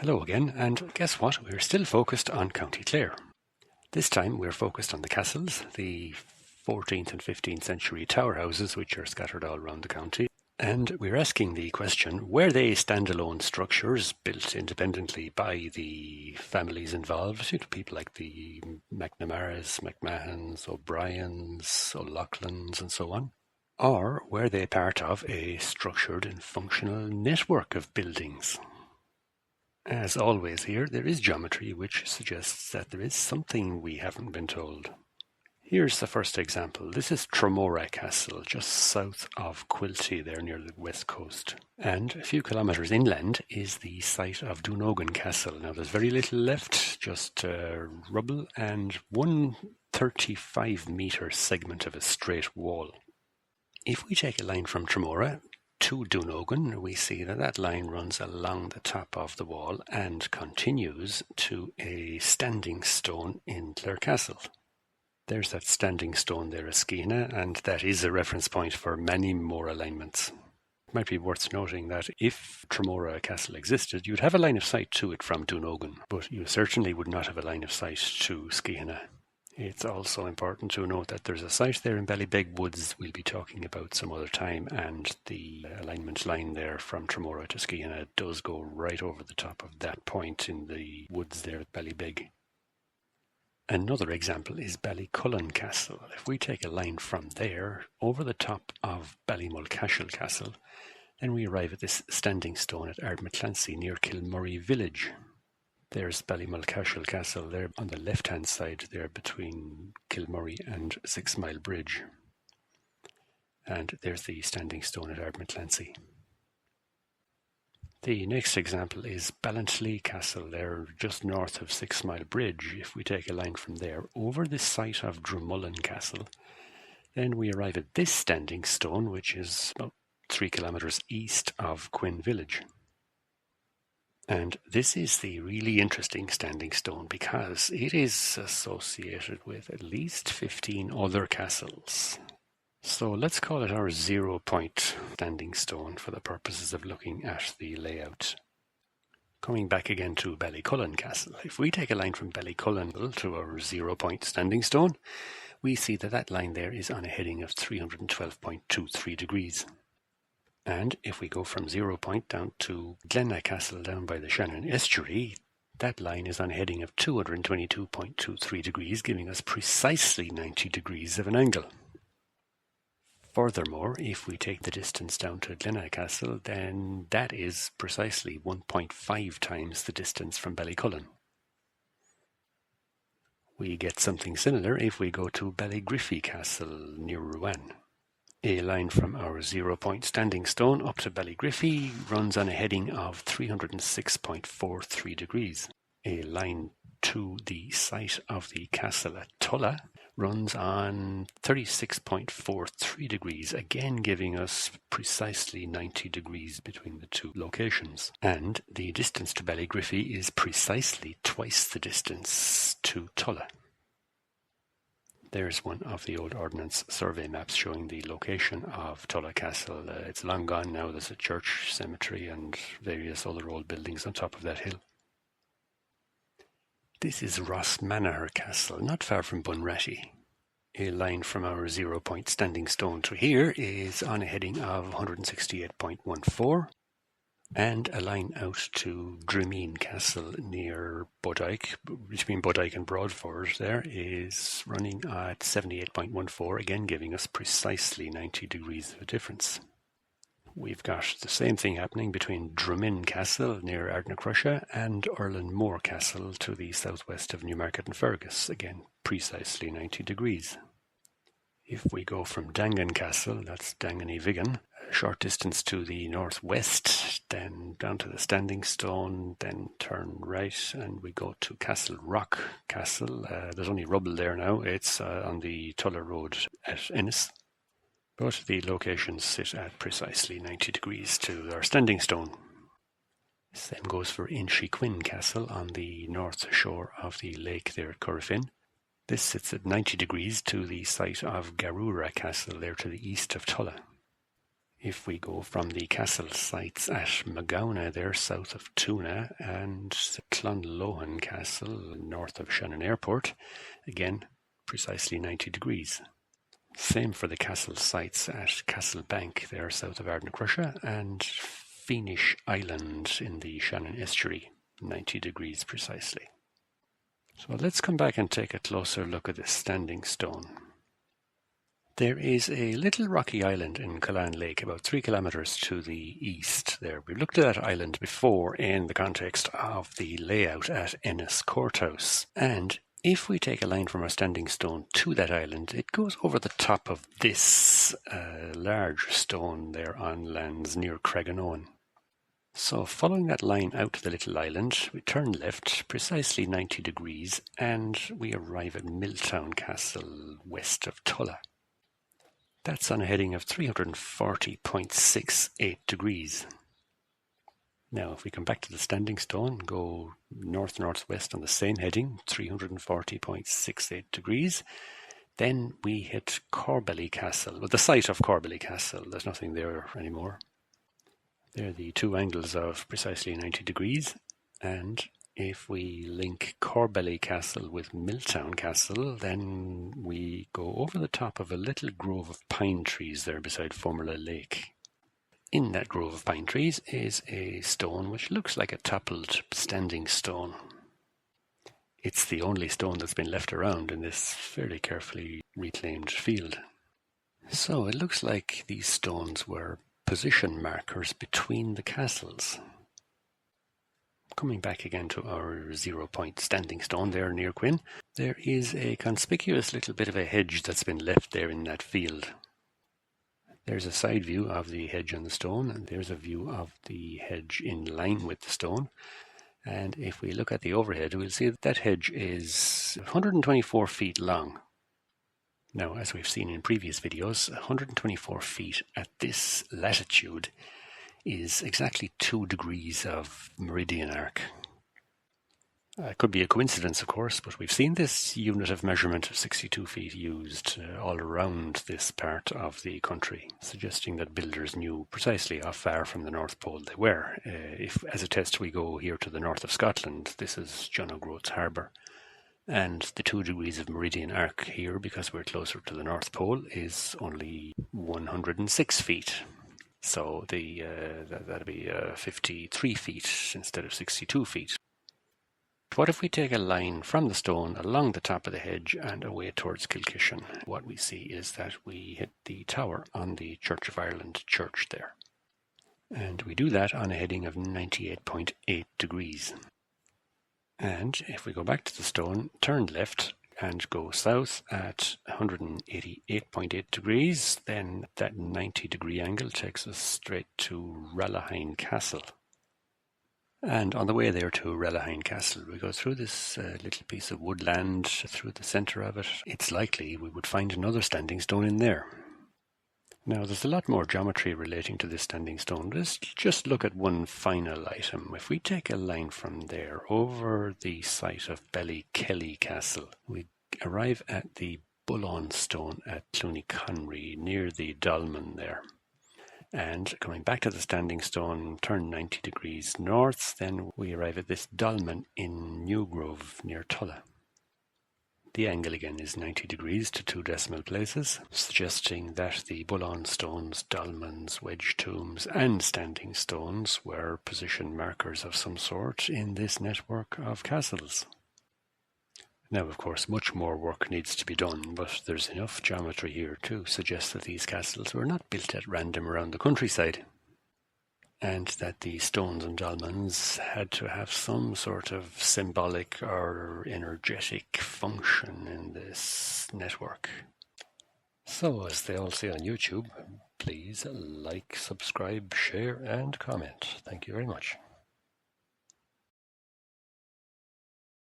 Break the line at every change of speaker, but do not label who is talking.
Hello again, and guess what? We're still focused on County Clare. This time we're focused on the castles, the 14th and 15th century tower houses which are scattered all around the county. And we're asking the question, were they standalone structures built independently by the families involved, people like the McNamara's, McMahons, O'Briens, O'Loughlin's and so on? Or were they part of a structured and functional network of buildings? As always here, there is geometry which suggests that there is something we haven't been told. Here's the first example. This is Tremora Castle, just south of Quilty there near the west coast. And a few kilometres inland is the site of Dunogan Castle. Now there's very little left, just rubble and one 35-metre segment of a straight wall. If we take a line from Tremora to Dunogan, we see that line runs along the top of the wall and continues to a standing stone in Clare Castle. There's that standing stone there, Askina, and that is a reference point for many more alignments. It might be worth noting that if Tremora Castle existed, you'd have a line of sight to it from Dunogan, but you certainly would not have a line of sight to Skihana. It's also important to note that there's a site there in Ballybeg Woods we'll be talking about some other time, and the alignment line there from Tremora to Skihana does go right over the top of that point in the woods there at Ballybeg. Another example is Ballycullen Castle. If we take a line from there over the top of Ballymulcashel Castle, then we arrive at this standing stone at Ardmaclancy near Kilmurray village. There's Ballymulcashel Castle there on the left-hand side there between Kilmurray and 6 Mile Bridge. And there's the standing stone at Ardmaclancy. The next example is Ballantley Castle there just north of 6 Mile Bridge. If we take a line from there over the site of Drumullen Castle, then we arrive at this standing stone which is about 3 kilometres east of Quinn village. And this is the really interesting standing stone because it is associated with at least 15 other castles. So let's call it our 0 point standing stone for the purposes of looking at the layout. Coming back again to Ballycullen Castle, if we take a line from Ballycullen to our 0 point standing stone, we see that line there is on a heading of 312.23 degrees. And if we go from 0 point down to Glenna Castle down by the Shannon Estuary, that line is on a heading of 222.23 degrees, giving us precisely 90 degrees of an angle. Furthermore, if we take the distance down to Glenna Castle, then that is precisely 1.5 times the distance from Ballycullen. We get something similar if we go to Ballygriffy Castle near Rouen. A line from our 0 point standing stone up to Ballygriffy runs on a heading of 306.43 degrees. A line to the site of the castle at Tulla runs on 36.43 degrees, again giving us precisely 90 degrees between the two locations. And the distance to Ballygriffy is precisely twice the distance to Tulla. There's one of the old Ordnance Survey maps showing the location of Tulla Castle. It's long gone now. There's a church, cemetery and various other old buildings on top of that hill. This is Rossmanaher Castle, not far from Bunratty. A line from our 0 point standing stone to here is on a heading of 168.14. And a line out to Drimeen Castle near Bodyke, between Bodyke and Broadford there, is running at 78.14, again giving us precisely 90 degrees of difference. We've got the same thing happening between Drumin Castle near Ardnacrusha and Erlenmore Castle to the southwest of Newmarket and Fergus, again precisely 90 degrees. If we go from Dangan Castle, that's Dangan Vigan, a short distance to the northwest, then down to the Standing Stone, then turn right and we go to Castle Rock Castle. There's only rubble there now. It's on the Tulla Road at Ennis. But the locations sit at precisely 90 degrees to our Standing Stone. Same goes for Inchiquin Castle on the north shore of the lake there at Corrifin. This sits at 90 degrees to the site of Garura Castle there to the east of Tulla. If we go from the castle sites at Magowna, there south of Tuna, and Clonlohan Castle north of Shannon Airport, again precisely 90 degrees. Same for the castle sites at Castlebank, there south of Ardnacrusha, and Feenish Island in the Shannon Estuary, 90 degrees precisely. So let's come back and take a closer look at this standing stone. There is a little rocky island in Cullan Lake, about 3 kilometres to the east there. We've looked at that island before in the context of the layout at Ennis Courthouse. And if we take a line from our standing stone to that island, it goes over the top of this large stone there on lands near Craiganoan. So following that line out to the little island, we turn left precisely 90 degrees and we arrive at Milltown Castle west of Tulla. That's on a heading of 340.68 degrees. Now, if we come back to the standing stone, go north-northwest on the same heading, 340.68 degrees, then we hit Corbally Castle, well, the site of Corbally Castle. There's nothing there anymore. There are the two angles of precisely 90 degrees, and if we link Corbally Castle with Milltown Castle, then we go over the top of a little grove of pine trees there beside Formerla Lake. In that grove of pine trees is a stone which looks like a toppled standing stone. It's the only stone that's been left around in this fairly carefully reclaimed field. So it looks like these stones were position markers between the castles. Coming back again to our 0-point standing stone there near Quinn, there is a conspicuous little bit of a hedge that's been left there in that field. There's a side view of the hedge on the stone, and there's a view of the hedge in line with the stone. And if we look at the overhead, we'll see that that hedge is 124 feet long. Now, as we've seen in previous videos, 124 feet at this latitude is exactly 2 degrees of meridian arc. It could be a coincidence, of course, but we've seen this unit of measurement of 62 feet used all around this part of the country, suggesting that builders knew precisely how far from the North Pole they were. If, as a test, we go here to the north of Scotland, this is John O'Groats Harbour. And the 2 degrees of meridian arc here, because we're closer to the North Pole, is only 106 feet. So that'd be 53 feet instead of 62 feet. What if we take a line from the stone along the top of the hedge and away towards Kilkishen? What we see is that we hit the tower on the Church of Ireland church there. And we do that on a heading of 98.8 degrees. And if we go back to the stone, turn left and go south at 188.8 degrees, then that 90-degree angle takes us straight to Rallahine Castle. And on the way there to Rallahine Castle, we go through this little piece of woodland, through the centre of it. It's likely we would find another standing stone in there. Now, there's a lot more geometry relating to this standing stone. Let's just look at one final item. If we take a line from there over the site of Ballykelly Castle, we arrive at the Bullon Stone at Clooneyconry, near the dolmen there. And coming back to the standing stone, turn 90 degrees north, then we arrive at this dolmen in Newgrove, near Tulla. The angle again is 90 degrees to 2 decimal places, suggesting that the Bullon stones, dolmens, wedge tombs and standing stones were position markers of some sort in this network of castles. Now, of course, much more work needs to be done, but there's enough geometry here to suggest that these castles were not built at random around the countryside, and that the stones and dolmens had to have some sort of symbolic or energetic function in this network. So, as they all say on YouTube, please like, subscribe, share and comment. Thank you very much.